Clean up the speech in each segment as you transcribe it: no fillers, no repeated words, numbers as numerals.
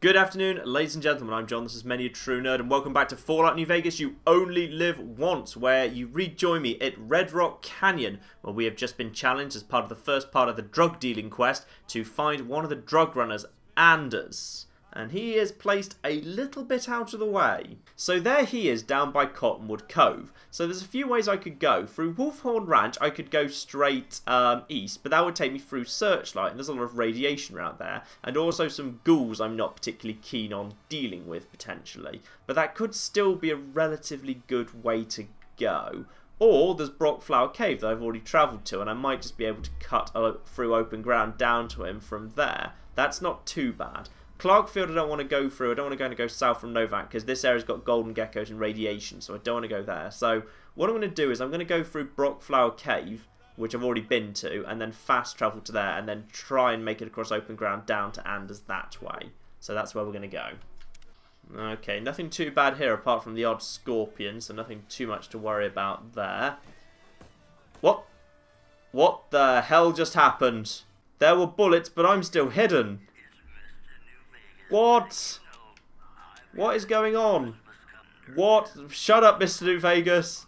Good afternoon, ladies and gentlemen. I'm John. This is Many a True Nerd, and welcome back to Fallout New Vegas. You only live once, where you rejoin me at Red Rock Canyon, where we have just been challenged as part of the first part of the drug dealing quest to find one of the drug runners, Anders. And he is placed a little bit out of the way. So there he is down by Cottonwood Cove. So there's a few ways I could go. Through Wolfhorn Ranch I could go straight east, but that would take me through Searchlight, and there's a lot of radiation around there. And also some ghouls I'm not particularly keen on dealing with, potentially. But that could still be a relatively good way to go. Or there's Brockflower Cave that I've already travelled to, and I might just be able to cut through open ground down to him from there. That's not too bad. Clarkfield I don't want to go through. I don't want to go south from Novak because this area's got golden geckos and radiation, so I don't want to go there. So what I'm going to do is I'm going to go through Brockflower Cave, which I've already been to, and then fast travel to there, and then try and make it across open ground down to Anders that way. So that's where we're going to go. Okay, nothing too bad here apart from the odd scorpion, so nothing too much to worry about there. What? What the hell just happened? There were bullets, but I'm still hidden. What? What is going on? What? Shut up, Mr. New Vegas.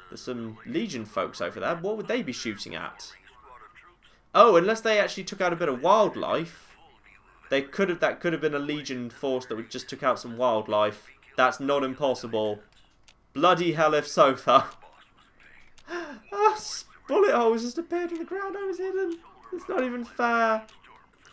There's some Legion folks over there. What would they be shooting at? Oh, unless they actually took out a bit of wildlife. That could have been a Legion force that just took out some wildlife. That's not impossible. Bloody hell if so, though. Bullet holes just appeared on the ground. I was hidden. It's not even fair.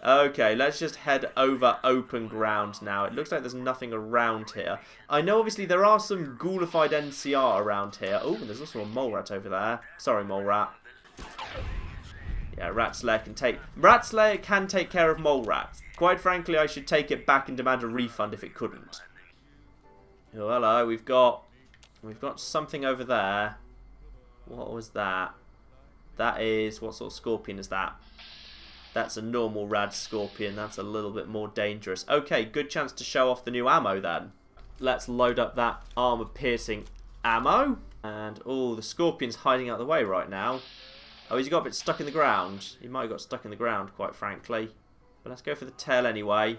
Okay, let's just head over open ground now. It looks like there's nothing around here. I know obviously there are some ghoulified NCR around here. Oh, there's also a mole rat over there. Sorry, mole rat. Yeah, Rat Slayer can take care of mole rats. Quite frankly, I should take it back and demand a refund if it couldn't. Oh, hello. We've got something over there. What was that? That is, what sort of scorpion is that? That's a normal rad scorpion. That's a little bit more dangerous. Okay, good chance to show off the new ammo then. Let's load up that armor-piercing ammo. And, oh, the scorpion's hiding out of the way right now. Oh, he's got a bit stuck in the ground. He might have got stuck in the ground, quite frankly. But let's go for the tail anyway.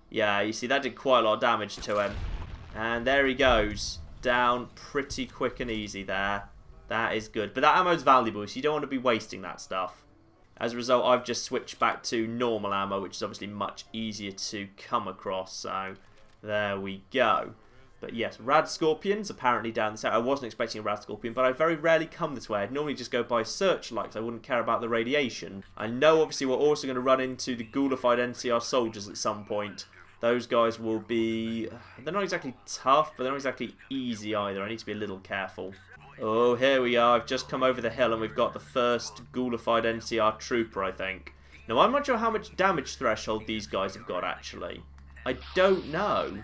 Yeah, you see, that did quite a lot of damage to him. And there he goes. Down pretty quick and easy there. That is good. But that ammo's valuable, so you don't want to be wasting that stuff. As a result, I've just switched back to normal ammo, which is obviously much easier to come across. So, there we go. But yes, rad scorpions apparently down this area. I wasn't expecting a rad scorpion, but I very rarely come this way. I'd normally just go by searchlight because I wouldn't care about the radiation. I know obviously we're also going to run into the ghoulified NCR soldiers at some point. Those guys will be... they're not exactly tough, but they're not exactly easy either. I need to be a little careful. Oh, here we are. I've just come over the hill and we've got the first ghoulified NCR trooper, I think. Now, I'm not sure how much damage threshold these guys have got, actually. I don't know.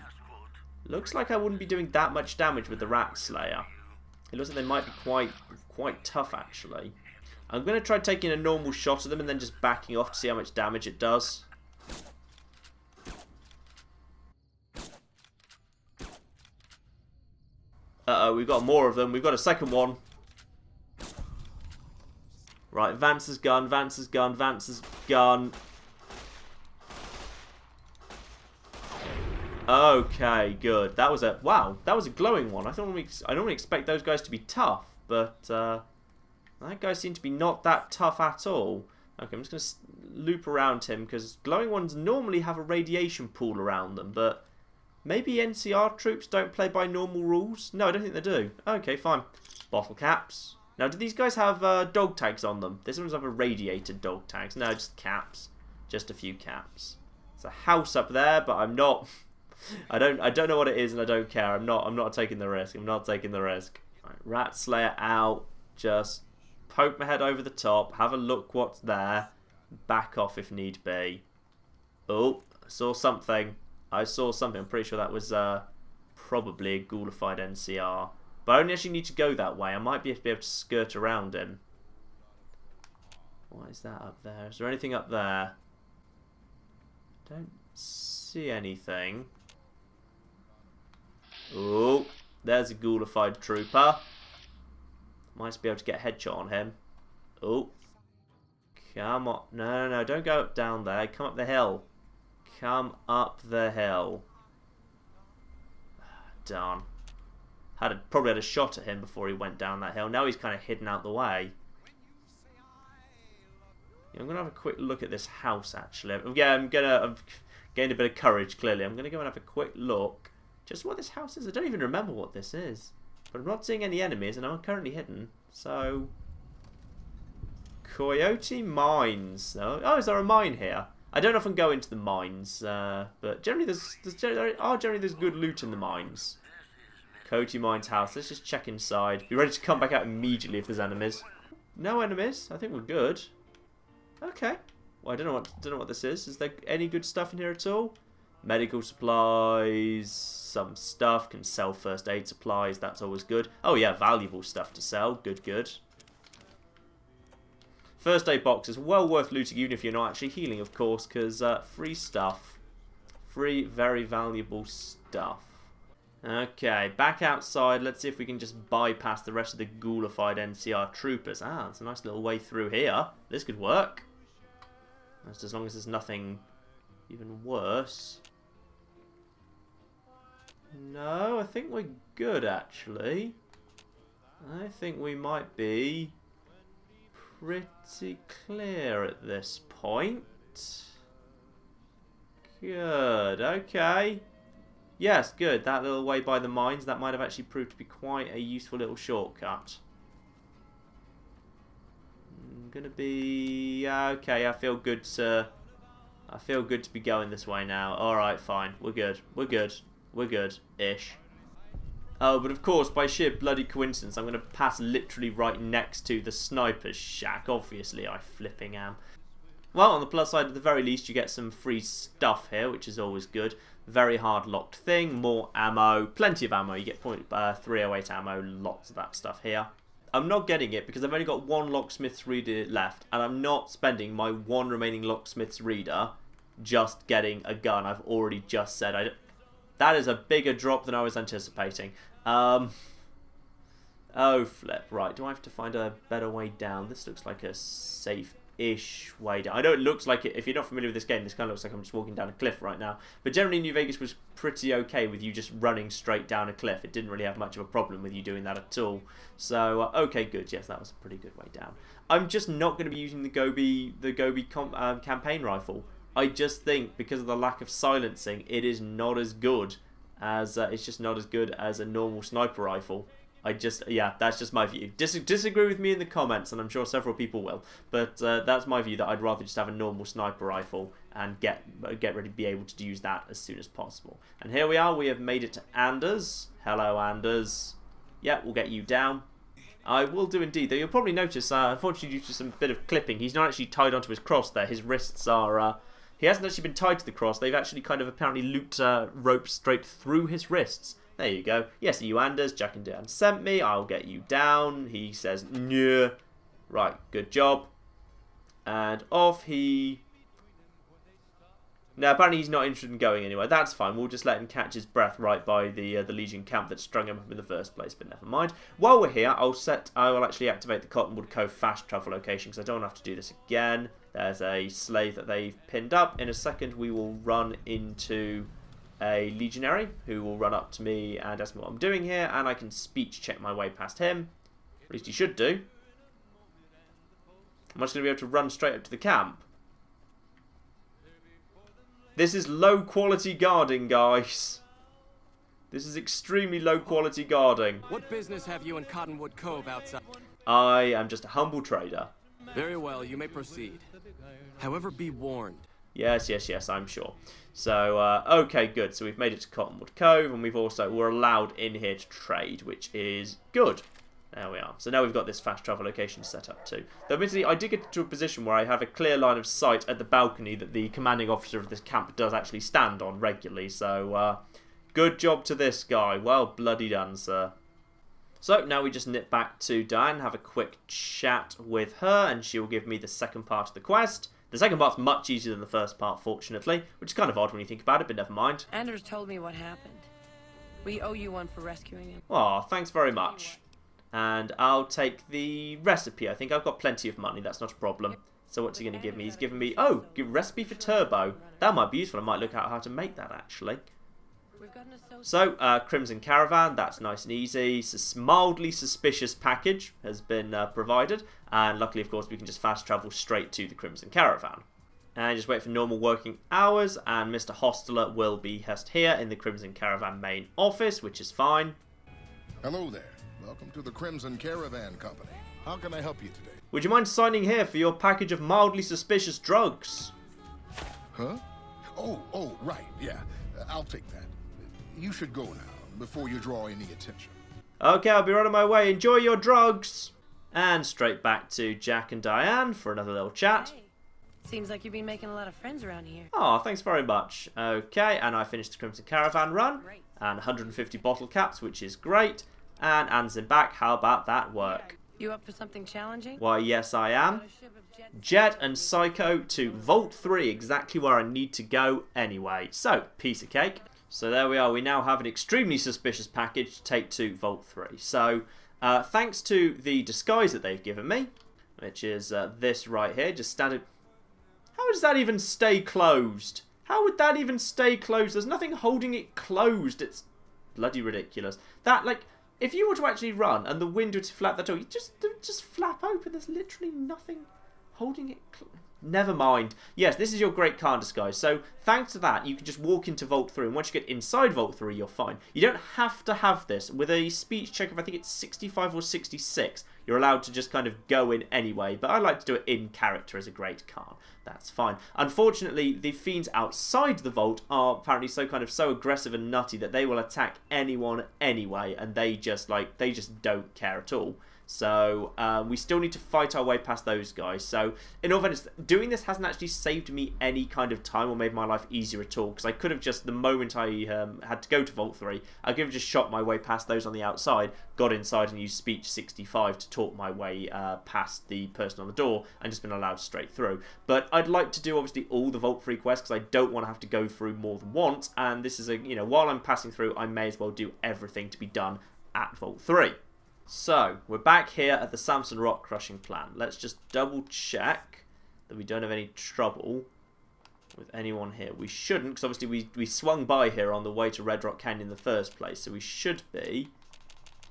Looks like I wouldn't be doing that much damage with the Rat Slayer. It looks like they might be quite tough, actually. I'm going to try taking a normal shot at them and then just backing off to see how much damage it does. Uh-oh, we've got more of them. We've got a second one. Right, Vance's gun, Vance's gun, Vance's gun. Okay, good. That was a... wow, that was a glowing one. I normally expect those guys to be tough, but that guy seemed to be not that tough at all. Okay, I'm just going to loop around him, because glowing ones normally have a radiation pool around them, but... maybe NCR troops don't play by normal rules? No, I don't think they do. Okay, fine. Bottle caps. Now, do these guys have dog tags on them? This one's have irradiated dog tags. No, just caps. Just a few caps. There's a house up there, but I'm not... I don't know what it is and I don't care. I'm not taking the risk. I'm not taking the risk. Right, Rat Slayer out. Just poke my head over the top. Have a look what's there. Back off if need be. Oh, I saw something. I'm pretty sure that was probably a ghoulified NCR. But I only actually need to go that way. I might be able to skirt around him. What is that up there? Is there anything up there? Don't see anything. Oh, there's a ghoulified trooper. Might be able to get a headshot on him. Oh. Come on. No, don't go up down there. Come up the hill. Come up the hill. Darn. Probably had a shot at him before he went down that hill. Now he's kind of hidden out the way. Yeah, I'm going to have a quick look at this house, actually. Yeah, I've gained a bit of courage, clearly. I'm going to go and have a quick look. Just what this house is. I don't even remember what this is. But I'm not seeing any enemies, and I'm currently hidden. So... Coyote Mines. Oh, is there a mine here? I don't often go into the mines, but generally there's good loot in the mines. Coyote Mines house. Let's just check inside. Be ready to come back out immediately if there's enemies. No enemies. I think we're good. Okay. Well, I don't know what this is. Is there any good stuff in here at all? Medical supplies, some stuff. Can sell first aid supplies. That's always good. Oh yeah, valuable stuff to sell. Good, good. First aid box is well worth looting, even if you're not actually healing, of course, because free stuff. Free, very valuable stuff. Okay, back outside. Let's see if we can just bypass the rest of the ghoulified NCR troopers. Ah, that's a nice little way through here. This could work. Just as long as there's nothing even worse. No, I think we're good, actually. I think we might be pretty clear at this point. Good, okay. Yes, good. That little way by the mines, that might have actually proved to be quite a useful little shortcut. I'm gonna be... okay, I feel good to be going this way now. Alright, fine. We're good. We're good. We're good-ish. Oh, but of course, by sheer bloody coincidence, I'm going to pass literally right next to the sniper's shack. Obviously, I flipping am. Well, on the plus side, at the very least, you get some free stuff here, which is always good. Very hard locked thing, more ammo, plenty of ammo. You get 308 ammo, lots of that stuff here. I'm not getting it because I've only got one locksmith's reader left, and I'm not spending my one remaining locksmith's reader just getting a gun. I've already just said that is a bigger drop than I was anticipating. Oh, flip. Right, do I have to find a better way down? This looks like a safe-ish way down. I know it looks like it. If you're not familiar with this game, this kind of looks like I'm just walking down a cliff right now. But generally, New Vegas was pretty okay with you just running straight down a cliff. It didn't really have much of a problem with you doing that at all. So, okay, good. Yes, that was a pretty good way down. I'm just not going to be using the Gobi campaign rifle. I just think, because of the lack of silencing, it is not as good as it's just not as good as a normal sniper rifle. Yeah, that's just my view. Disagree with me in the comments, and I'm sure several people will. But that's my view, that I'd rather just have a normal sniper rifle and get ready to be able to use that as soon as possible. And here we are. We have made it to Anders. Hello, Anders. Yeah, we'll get you down. I will do indeed, though you'll probably notice, unfortunately due to some bit of clipping, he's not actually tied onto his cross there. His wrists are... he hasn't actually been tied to the cross. They've actually kind of apparently looped ropes straight through his wrists. There you go. Yes, you Anders. Jack and Dan sent me. I'll get you down. He says, "Nyeh." Right, good job. And off he... Now, apparently he's not interested in going anywhere. That's fine. We'll just let him catch his breath right by the Legion camp that strung him up in the first place, but never mind. While we're here, I will actually activate the Cottonwood Cove fast travel location, because I don't have to do this again. There's a slave that they've pinned up. In a second, we will run into a legionary who will run up to me and ask me what I'm doing here, and I can speech check my way past him. At least he should do. I'm just going to be able to run straight up to the camp. This is low quality guarding, guys. This is extremely low quality guarding. What business have you in Cottonwood Cove outside? I am just a humble trader. Very well, you may proceed. However, be warned. Yes, I'm sure. So, okay, good. So we've made it to Cottonwood Cove, and we're allowed in here to trade, which is good. There we are. So now we've got this fast travel location set up too. Though admittedly, I did get to a position where I have a clear line of sight at the balcony that the commanding officer of this camp does actually stand on regularly. So, good job to this guy. Well bloody done, sir. So now we just nip back to Diane, have a quick chat with her, and she'll give me the second part of the quest. The second part's much easier than the first part, fortunately, which is kind of odd when you think about it, but never mind. Anders told me what happened. We owe you one for rescuing him. Aw, thanks very much. And I'll take the recipe. I think I've got plenty of money. That's not a problem. So what's he going to give me? He's giving me, oh, recipe for turbo. That might be useful. I might look at how to make that, actually. So, Crimson Caravan, that's nice and easy. Mildly suspicious package has been provided. And luckily, of course, we can just fast travel straight to the Crimson Caravan. And just wait for normal working hours. And Mr. Hostler will be just here in the Crimson Caravan main office, which is fine. Hello there. Welcome to the Crimson Caravan Company. How can I help you today? Would you mind signing here for your package of mildly suspicious drugs? Huh? Oh, right, yeah. I'll take that. You should go now, before you draw any attention. Okay, I'll be right on my way. Enjoy your drugs! And straight back to Jack and Diane for another little chat. Hey. Seems like you've been making a lot of friends around here. Oh, thanks very much. Okay, and I finished the Crimson Caravan run. Great. And 150 bottle caps, which is great. And Anne's in back. How about that work? You up for something challenging? Why, yes, I am. Jet and Psycho to Vault 3, exactly where I need to go anyway. So, piece of cake. So there we are. We now have an extremely suspicious package to take to Vault 3. So, thanks to the disguise that they've given me, which is this right here, just standard. How does that even stay closed? How would that even stay closed? There's nothing holding it closed. It's bloody ridiculous. That, like, if you were to actually run and the wind were to flap that door, you just flap open. There's literally nothing holding it closed. Never mind. Yes, this is your great car disguise. So, thanks to that, you can just walk into Vault 3. And once you get inside Vault 3, you're fine. You don't have to have this. With a speech check of, I think it's 65 or 66, you're allowed to just kind of go in anyway. But I like to do it in character as a great car. That's fine. Unfortunately, the fiends outside the vault are apparently so aggressive and nutty that they will attack anyone anyway. And they just don't care at all. So, we still need to fight our way past those guys. So, in all fairness, doing this hasn't actually saved me any kind of time or made my life easier at all. Because I could have just, the moment I had to go to Vault 3, I could have just shot my way past those on the outside, got inside and used Speech 65 to talk my way past the person on the door, and just been allowed straight through. But I'd like to do, obviously, all the Vault 3 quests, because I don't want to have to go through more than once. And this is while I'm passing through, I may as well do everything to be done at Vault 3. So, we're back here at the Samson Rock Crushing plant. Let's just double check that we don't have any trouble with anyone here. We shouldn't, because obviously we swung by here on the way to Red Rock Canyon in the first place. So we should be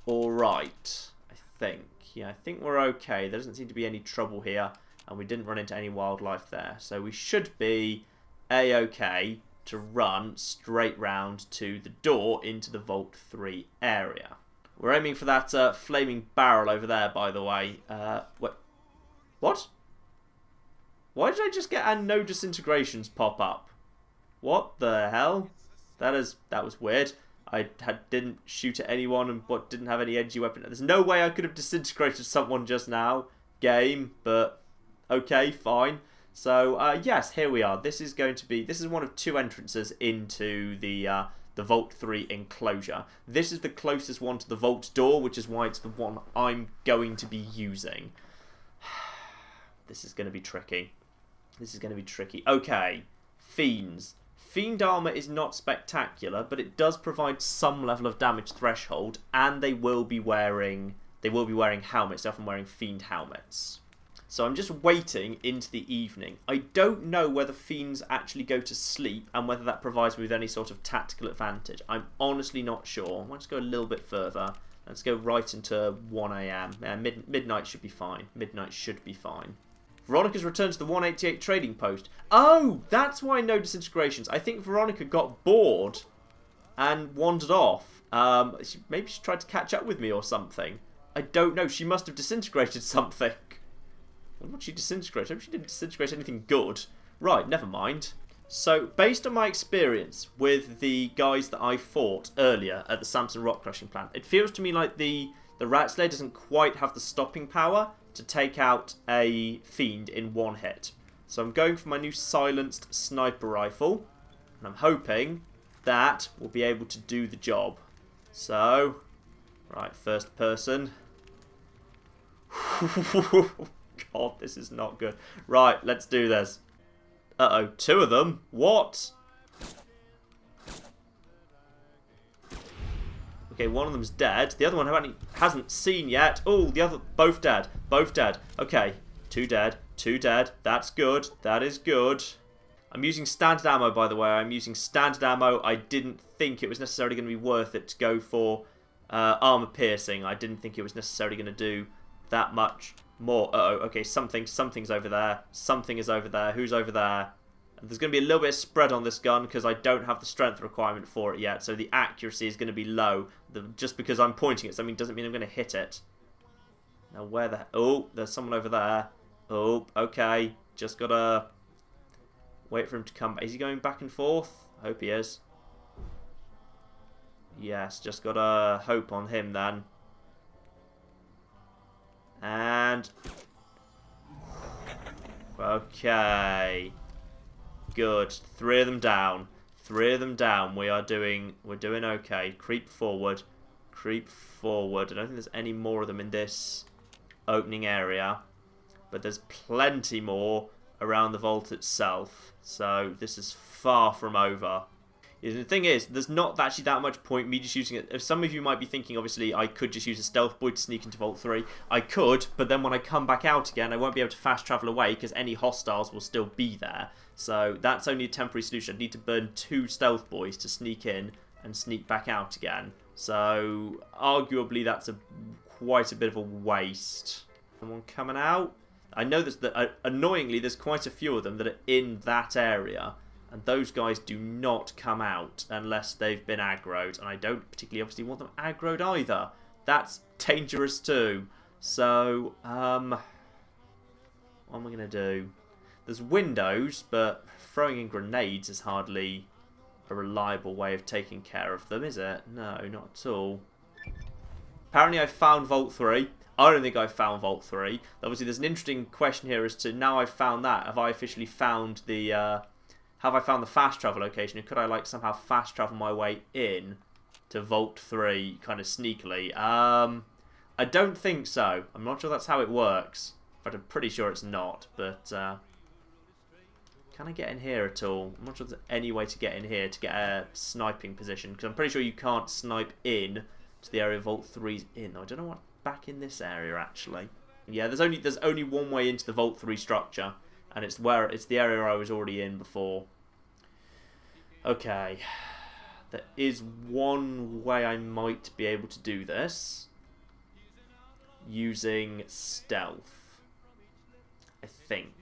alright, I think. Yeah, I think we're okay. There doesn't seem to be any trouble here, and we didn't run into any wildlife there. So we should be A-okay to run straight round to the door into the Vault 3 area. We're aiming for that flaming barrel over there, by the way. What? Why did I just get a no disintegrations pop up? What the hell? That was weird. I didn't shoot at anyone and didn't have any edgy weapon. There's no way I could have disintegrated someone just now. Game, but okay, fine. So yes, here we are. This is one of two entrances into the Vault 3 enclosure. This is the closest one to the vault door, which is why it's the one I'm going to be using. This is going to be tricky. Okay, Fiends. Fiend armor is not spectacular, but it does provide some level of damage threshold, and they will be wearing helmets. They're often wearing Fiend helmets. So I'm just waiting into the evening. I don't know whether Fiends actually go to sleep and whether that provides me with any sort of tactical advantage. I'm honestly not sure. Let's go a little bit further. Let's go right into 1 AM. Midnight should be fine. Veronica's returned to the 188 trading post. Oh, that's why no disintegrations. I think Veronica got bored and wandered off. Maybe she tried to catch up with me or something. I don't know. She must have disintegrated something. What did she disintegrate? I hope she didn't disintegrate anything good. Right, never mind. So, based on my experience with the guys that I fought earlier at the Samson Rock Crushing plant, it feels to me like the Rat Slayer doesn't quite have the stopping power to take out a Fiend in one hit. So I'm going for my new silenced sniper rifle, and I'm hoping that will be able to do the job. So, right, first person. God, this is not good. Right, let's do this. Uh-oh, two of them? What? Okay, one of them's dead. The other one hasn't seen yet. Oh, the other, both dead. Okay, two dead. 2 dead. That's good. That is good. I'm using standard ammo, by the way. I'm using standard ammo. I didn't think it was necessarily going to be worth it to go for armor piercing. I didn't think it was necessarily going to do that much more. Uh-oh, okay, something's over there. Something is over there. Who's over there? There's going to be a little bit of spread on this gun because I don't have the strength requirement for it yet, so the accuracy is going to be low. Just because I'm pointing at something doesn't mean I'm going to hit it. Now where the... Oh, there's someone over there. Oh, okay. Just got to wait for him to come back. Is he going back and forth? I hope he is. Yes, just got to hope on him then. And... Okay. Good. 3 of them down. 3 of them down. We're doing okay. Creep forward. Creep forward. I don't think there's any more of them in this opening area. But there's plenty more around the vault itself. So this is far from over. The thing is, there's not actually that much point me just using it. If some of you might be thinking, obviously, I could just use a stealth boy to sneak into Vault 3. I could, but then when I come back out again, I won't be able to fast travel away because any hostiles will still be there. So that's only a temporary solution. I need to burn 2 stealth boys to sneak in and sneak back out again. So arguably that's quite a bit of a waste. Someone coming out? I know annoyingly there's quite a few of them that are in that area. And those guys do not come out unless they've been aggroed. And I don't particularly obviously want them aggroed either. That's dangerous too. So, what am I going to do? There's windows, but throwing in grenades is hardly a reliable way of taking care of them, is it? No, not at all. Apparently I found Vault 3. I don't think I found Vault 3. Obviously there's an interesting question here as to, now I've found that, have I officially found the... Have I found the fast travel location, and could I like somehow fast travel my way in to Vault 3 kind of sneakily? I don't think so. I'm not sure that's how it works. In fact, I'm pretty sure it's not. But can I get in here at all? I'm not sure there's any way to get in here to get a sniping position, because I'm pretty sure you can't snipe in to the area Vault 3's in. I don't know what back in this area actually. Yeah, there's only one way into the Vault 3 structure. And it's the area I was already in before. Okay. There is one way I might be able to do this. Using stealth. I think.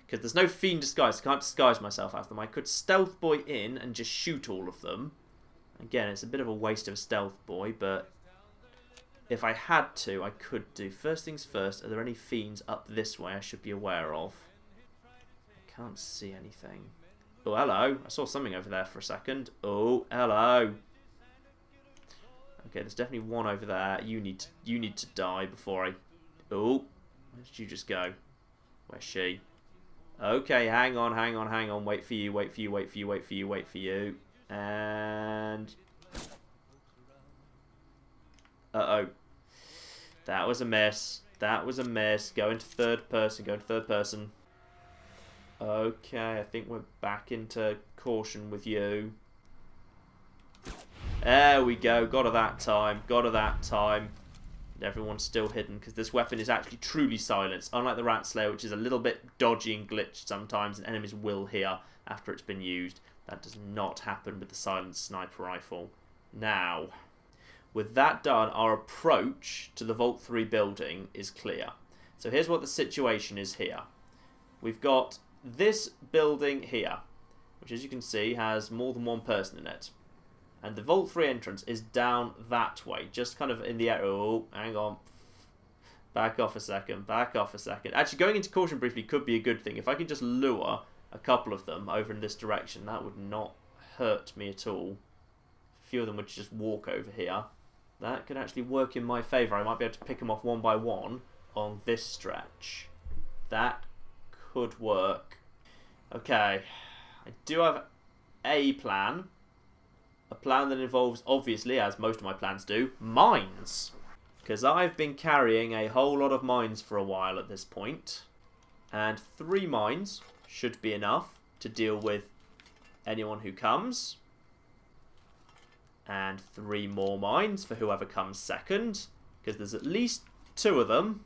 Because there's no fiend disguise. I can't disguise myself as them. I could stealth boy in and just shoot all of them. Again, it's a bit of a waste of a stealth boy, but... If I had to, I could do. First things first, are there any fiends up this way I should be aware of? Can't see anything. Oh, hello. I saw something over there for a second. Oh, hello. Okay, there's definitely one over there. You need to die before I... Oh, where did you just go? Where's she? Okay, hang on. Wait for you. And... Uh-oh. That was a miss. Go into third person. Okay, I think we're back into caution with you. There we go. Got her that time. Everyone's still hidden because this weapon is actually truly silenced. Unlike the Rat Slayer, which is a little bit dodgy and glitched sometimes, and enemies will hear after it's been used. That does not happen with the silenced sniper rifle. Now, with that done, our approach to the Vault 3 building is clear. So here's what the situation is here. We've got this building here, which as you can see has more than one person in it. And the Vault 3 entrance is down that way, just kind of in the area. Oh, hang on. Back off a second. Actually, going into caution briefly could be a good thing. If I could just lure a couple of them over in this direction, that would not hurt me at all. A few of them would just walk over here. That could actually work in my favour. I might be able to pick them off one by one on this stretch. That could work. Okay, I do have a plan. A plan that involves, obviously, as most of my plans do, mines. Because I've been carrying a whole lot of mines for a while at this point. And 3 mines should be enough to deal with anyone who comes. And 3 more mines for whoever comes second. Because there's at least 2 of them.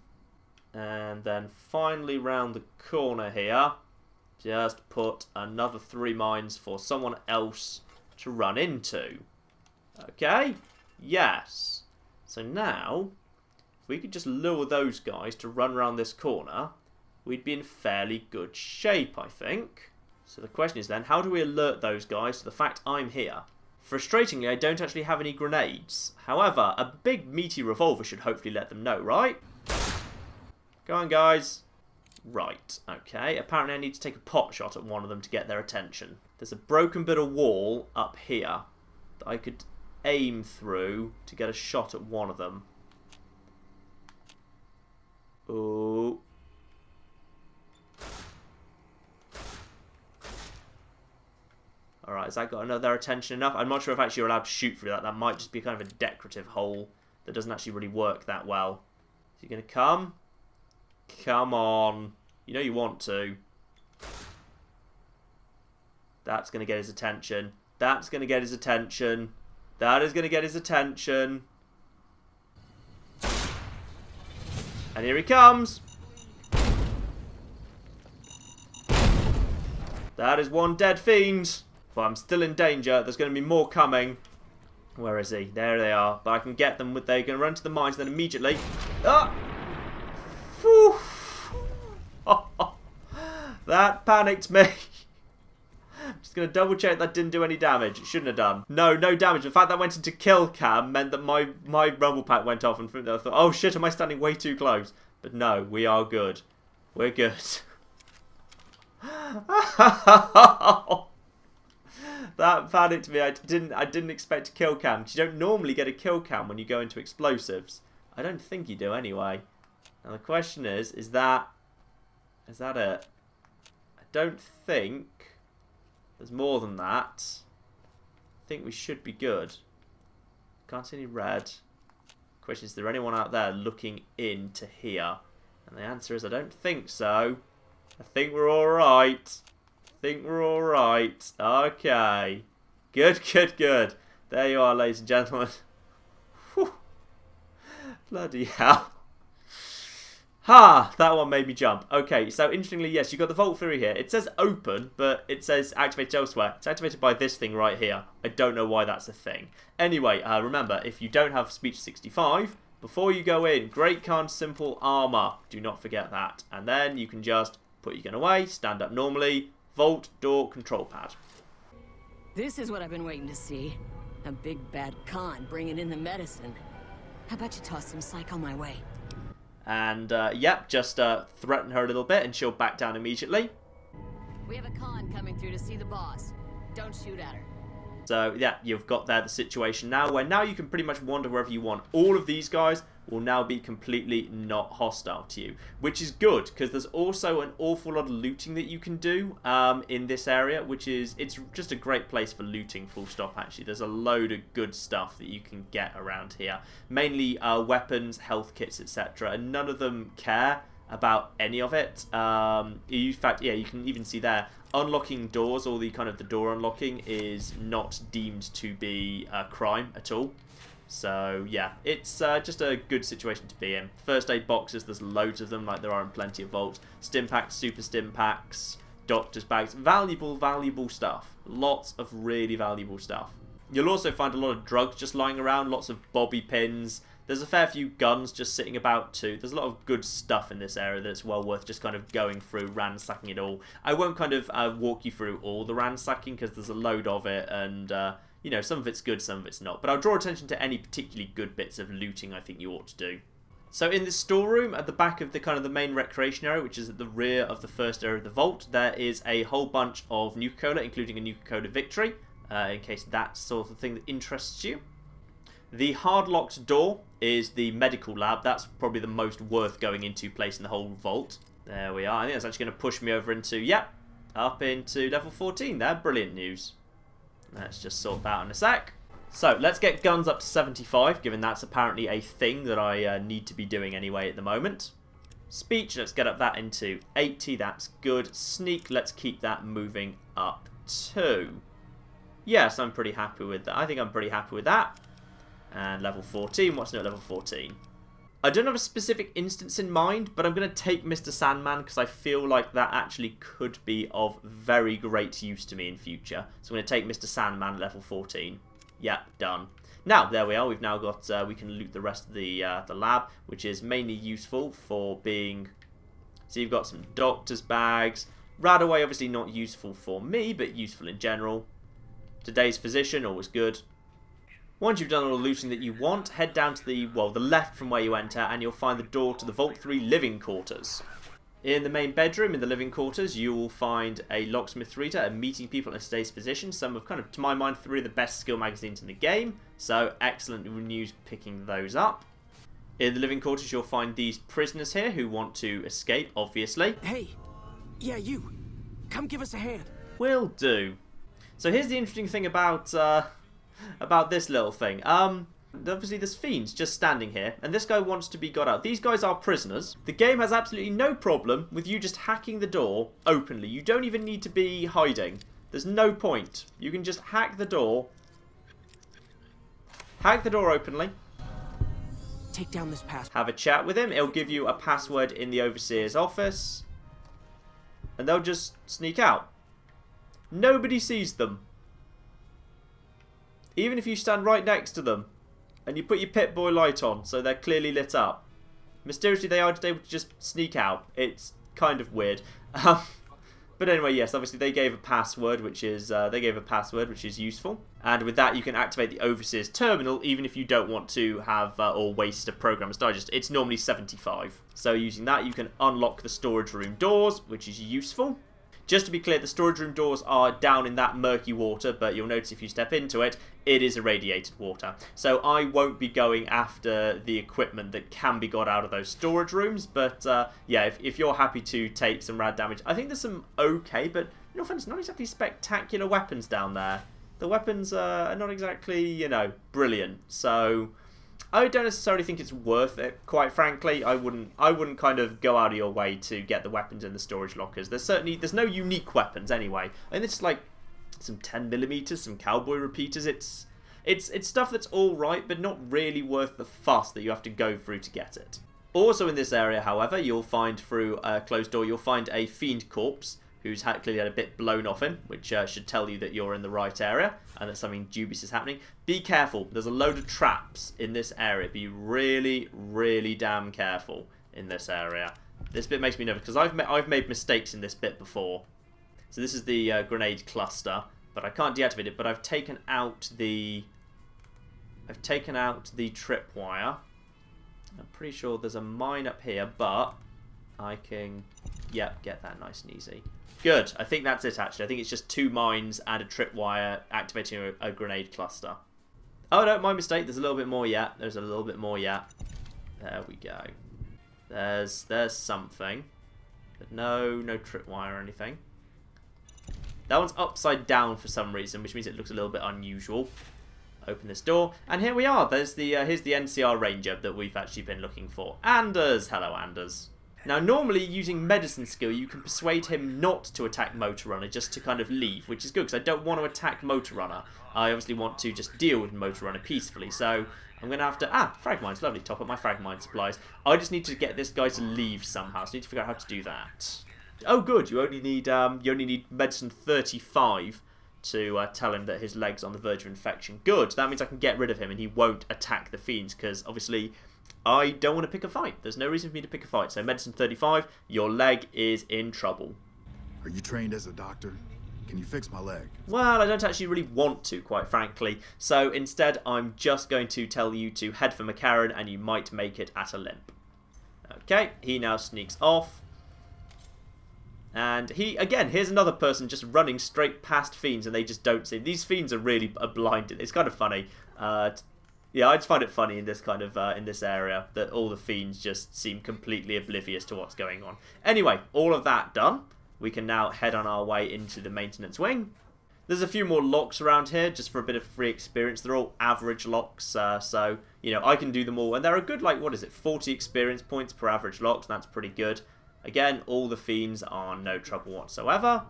And then finally round the corner here, just put another 3 mines for someone else to run into. Okay? Yes. So now, if we could just lure those guys to run around this corner, we'd be in fairly good shape, I think. So the question is then, how do we alert those guys to the fact I'm here? Frustratingly, I don't actually have any grenades. However, a big meaty revolver should hopefully let them know, right? Go on, guys. Right, okay. Apparently I need to take a pot shot at one of them to get their attention. There's a broken bit of wall up here that I could aim through to get a shot at one of them. Ooh. Alright, has that got their attention enough? I'm not sure if actually you're allowed to shoot through that. That might just be kind of a decorative hole that doesn't actually really work that well. Is he going to come? Come on. You know you want to. That's going to get his attention. That's going to get his attention. That is going to get his attention. And here he comes. That is one dead fiend. But I'm still in danger. There's going to be more coming. Where is he? There they are. But I can get them. They're going to run to the mines then immediately. Ah! Whew. That panicked me. I'm just going to double check that didn't do any damage. It shouldn't have done. No damage. In fact, that went into kill cam meant that my rumble pack went off and I thought, oh shit, am I standing way too close? But no, we are good. We're good. That panicked me. I didn't expect a kill cam. You don't normally get a kill cam when you go into explosives. I don't think you do anyway. Now the question is that it? I don't think there's more than that. I think we should be good. Can't see any red. Question is there anyone out there looking into here? And the answer is I don't think so. I think we're alright. Okay. Good. There you are, ladies and gentlemen. Whew. Bloody hell. Ha! That one made me jump. Okay, so interestingly, yes, you've got the vault through here. It says open, but it says activate elsewhere. It's activated by this thing right here. I don't know why that's a thing. Anyway, remember, if you don't have speech 65, before you go in, Great Khan's simple armor. Do not forget that. And then you can just put your gun away, stand up normally, vault, door, control pad. This is what I've been waiting to see. A big bad Khan bringing in the medicine. How about you toss some psych on my way? And, yep, just threaten her a little bit and she'll back down immediately. We have a Khan coming through to see the boss. Don't shoot at her. So, yeah, you've got there the situation now where now you can pretty much wander wherever you want. All of these guys will now be completely not hostile to you, which is good because there's also an awful lot of looting that you can do in this area, which is, it's just a great place for looting, full stop, actually. There's a load of good stuff that you can get around here. Mainly weapons, health kits, etc., and none of them care about any of it. In fact, yeah, you can even see there, unlocking doors, or the kind of the door unlocking is not deemed to be a crime at all. So yeah, it's just a good situation to be in. First aid boxes, there's loads of them, like there are in plenty of vaults. Stim packs, super stim packs, doctor's bags, valuable stuff. Lots of really valuable stuff. You'll also find a lot of drugs just lying around, lots of bobby pins. There's a fair few guns just sitting about too. There's a lot of good stuff in this area that's well worth just kind of going through, ransacking it all. I won't kind of walk you through all the ransacking because there's a load of it, and you know, some of it's good, some of it's not. But I'll draw attention to any particularly good bits of looting I think you ought to do. So in this storeroom at the back of the kind of the main recreation area, which is at the rear of the first area of the vault, there is a whole bunch of Nuka-Cola, including a Nuka-Cola Victory, in case that's sort of the thing that interests you. The hard-locked door is the medical lab. That's probably the most worth going into place in the whole vault. There we are. I think that's actually going to push me over into, yep, up into level 14 there. Brilliant news. Let's just sort that out in a sec. So, let's get guns up to 75, given that's apparently a thing that I need to be doing anyway at the moment. Speech, let's get up that into 80. That's good. Sneak, let's keep that moving up too. Yes, I'm pretty happy with that. I think I'm pretty happy with that. And level 14, what's new at level 14? I don't have a specific instance in mind, but I'm going to take Mr. Sandman because I feel like that actually could be of very great use to me in future. So I'm going to take Mr. Sandman level 14. Yep, done. Now, there we are. We've now got, we can loot the rest of the lab, which is mainly useful for being... So you've got some doctor's bags. Radaway, obviously not useful for me, but useful in general. Today's physician, always good. Once you've done all the looting that you want, head down to the, well, the left from where you enter, and you'll find the door to the Vault 3 living quarters. In the main bedroom, in the living quarters, you will find a locksmith reader, a meeting people, and today's physician. Some of, kind of, to my mind, 3 of the best skill magazines in the game. So, excellent news picking those up. In the living quarters, you'll find these prisoners here who want to escape, obviously. Hey, yeah, you. Come give us a hand. Will do. So here's the interesting thing about this little thing. Obviously there's Fiends just standing here, and this guy wants to be got out. These guys are prisoners. The game has absolutely no problem with you just hacking the door openly. You don't even need to be hiding. There's no point. You can just hack the door. Hack the door openly. Take down this password. Have a chat with him. It'll give you a password in the overseer's office. And they'll just sneak out. Nobody sees them. Even if you stand right next to them and you put your Pip-Boy light on so they're clearly lit up, mysteriously they are able to just sneak out. It's kind of weird. But anyway, yes, obviously they gave a password, which is useful. And with that, you can activate the Overseer's terminal, even if you don't want to have or waste a Programmer's Digest. It's normally 75. So using that, you can unlock the storage room doors, which is useful. Just to be clear, the storage room doors are down in that murky water, but you'll notice if you step into it, it is irradiated water. So I won't be going after the equipment that can be got out of those storage rooms, but yeah, if you're happy to take some rad damage, I think there's some okay, but no offense, not exactly spectacular weapons down there. The weapons are not exactly, you know, brilliant, so I don't necessarily think it's worth it, quite frankly. I wouldn't kind of go out of your way to get the weapons in the storage lockers. There's no unique weapons anyway. And it's like some 10mm, some cowboy repeaters. It's stuff that's all right, but not really worth the fuss that you have to go through to get it. Also in this area, however, you'll find through a closed door, you'll find a fiend corpse who's clearly had a bit blown off him, which should tell you that you're in the right area and that something dubious is happening. Be careful. There's a load of traps in this area. Be really, really damn careful in this area. This bit makes me nervous because I've made mistakes in this bit before. So this is the grenade cluster, but I can't deactivate it. But I've taken out the tripwire. I'm pretty sure there's a mine up here, but I can, yep, get that nice and easy. Good. I think that's it, actually. I think it's just 2 mines and a tripwire activating a grenade cluster. Oh, no, my mistake. There's a little bit more yet. There's a little bit more yet. There we go. There's something. But no tripwire or anything. That one's upside down for some reason, which means it looks a little bit unusual. Open this door, and here we are. There's the here's the NCR Ranger that we've actually been looking for. Anders. Hello, Anders. Now, normally, using medicine skill, you can persuade him not to attack Motor Runner, just to kind of leave, which is good, because I don't want to attack Motor Runner. I obviously want to just deal with Motor Runner peacefully, so I'm going to have to... frag mines, lovely, top up my frag mine supplies. I just need to get this guy to leave somehow, so I need to figure out how to do that. Oh, good, you only need medicine 35 to tell him that his leg's on the verge of infection. Good, that means I can get rid of him, and he won't attack the Fiends, because, obviously... I don't want to pick a fight. There's no reason for me to pick a fight. So medicine 35, your leg is in trouble. Are you trained as a doctor? Can you fix my leg? Well, I don't actually really want to, quite frankly. So instead, I'm just going to tell you to head for McCarran and you might make it at a limp. Okay, he now sneaks off. And again, here's another person just running straight past Fiends and they just don't see him. These Fiends are really blinded. It's kind of funny. Yeah, I just find it funny in this kind of in this area that all the Fiends just seem completely oblivious to what's going on. Anyway, all of that done, we can now head on our way into the maintenance wing. There's a few more locks around here just for a bit of free experience. They're all average locks, so you know I can do them all, and they're a good 40 experience points per average lock. So that's pretty good. Again, all the Fiends are no trouble whatsoever.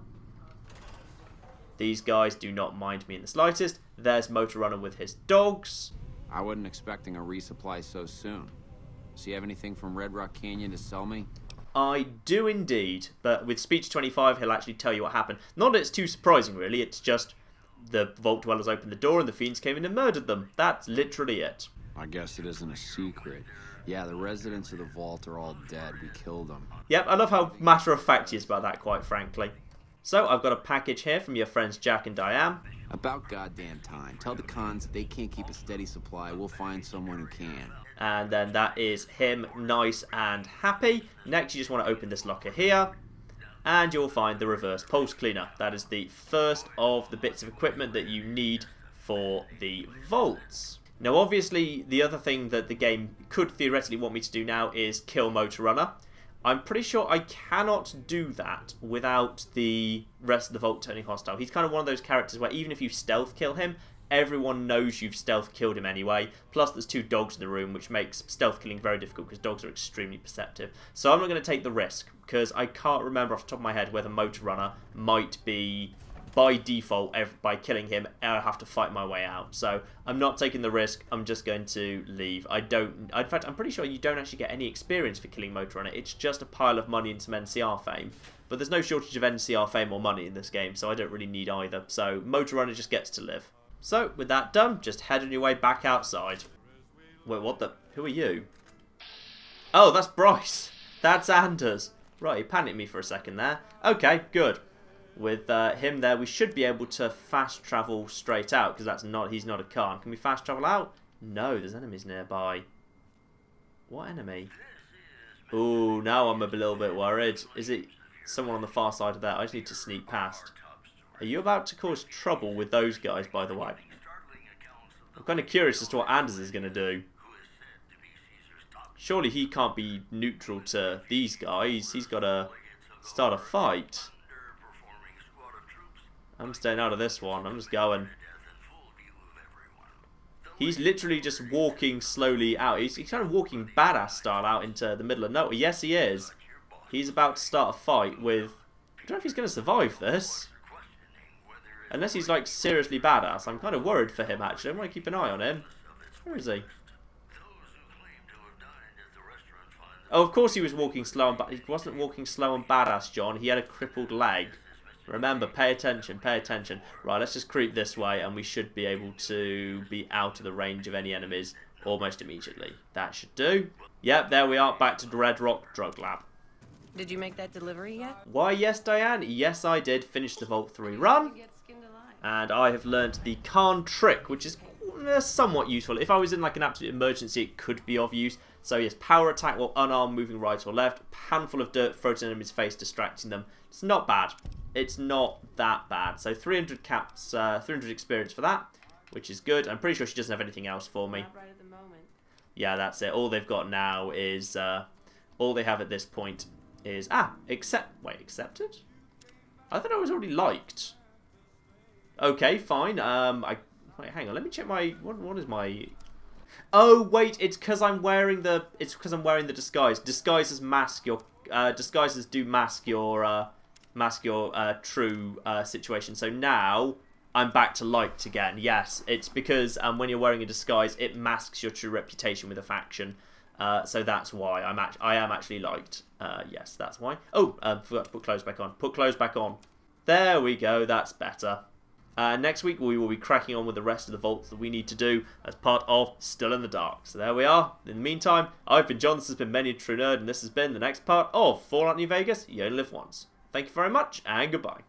These guys do not mind me in the slightest. There's Motor Runner with his dogs. I wasn't expecting a resupply so soon. So you have anything from Red Rock Canyon to sell me? I do indeed, but with speech 25 he'll actually tell you what happened. Not that it's too surprising really, it's just the vault dwellers opened the door and the fiends came in and murdered them. That's literally it. I guess it isn't a secret. Yeah, the residents of the vault are all dead. We killed them. Yep, I love how matter-of-fact he is about that, quite frankly. So, I've got a package here from your friends Jack and Diane. About goddamn time. Tell the cons that they can't keep a steady supply. We'll find someone who can. And then that is him, nice and happy. Next, you just want to open this locker here. And you'll find the reverse pulse cleaner. That is the first of the bits of equipment that you need for the vaults. Now, obviously, the other thing that the game could theoretically want me to do now is kill Motor Runner. I'm pretty sure I cannot do that without the rest of the vault turning hostile. He's kind of one of those characters where even if you stealth kill him, everyone knows you've stealth killed him anyway. Plus, there's 2 dogs in the room, which makes stealth killing very difficult because dogs are extremely perceptive. So I'm not going to take the risk because I can't remember off the top of my head whether Motor Runner might be, by default, by killing him, I'll have to fight my way out. So I'm not taking the risk. I'm just going to leave. In fact, I'm pretty sure you don't actually get any experience for killing Motor Runner. It's just a pile of money and some NCR fame. But there's no shortage of NCR fame or money in this game, so I don't really need either. So Motor Runner just gets to live. So with that done, just head on your way back outside. Wait, what the? Who are you? Oh, that's Bryce. That's Anders. Right, he panicked me for a second there. Okay, good. With him there, we should be able to fast travel straight out because he's not a car. Can we fast travel out? No, there's enemies nearby. What enemy? Ooh, now I'm a little bit worried. Is it someone on the far side of that? I just need to sneak past. Are you about to cause trouble with those guys, by the way? I'm kind of curious as to what Anders is going to do. Surely he can't be neutral to these guys. He's got to start a fight. I'm staying out of this one. I'm just going. He's literally just walking slowly out. He's kind of walking badass style out into the middle of nowhere. Yes, he is. He's about to start a fight with... I don't know if he's going to survive this. Unless he's like seriously badass. I'm kind of worried for him actually. I want to keep an eye on him. Where is he? Oh, of course he was walking slow, but he wasn't walking slow and badass, John. He had a crippled leg. Remember, pay attention, pay attention. Right, let's just creep this way, and we should be able to be out of the range of any enemies almost immediately. That should do. Yep, there we are, back to the Red Rock Drug Lab. Did you make that delivery yet? Why, yes, Diane. Yes, I did finish the Vault 3 run. And I have learned the Khan trick, which is somewhat useful. If I was in like an absolute emergency, it could be of use. So yes, power attack while unarmed, moving right or left. Handful of dirt thrown in enemy's face, distracting them. It's not bad. It's not that bad. So 300 caps, 300 experience for that, which is good. I'm pretty sure she doesn't have anything else for me. Not right at the moment. Yeah, that's it. All they've got now is, all they have at this point is, accepted? I thought I was already liked. Okay, fine. Wait, hang on. Let me check my. What is my? Oh wait, it's because I'm wearing the. It's because I'm wearing the disguise. Disguises mask your. Disguises do mask your true situation. So now I'm back to liked again. Yes, it's because when you're wearing a disguise, it masks your true reputation with a faction. So that's why I am actually liked. Yes, that's why. Oh, forgot to put clothes back on. Put clothes back on. There we go. That's better. Next week we will be cracking on with the rest of the vaults that we need to do as part of Still in the Dark. So there we are. In the meantime, I've been John, this has been Many a True Nerd, and this has been the next part of Fallout New Vegas, You Only Live Once. Thank you very much, and goodbye.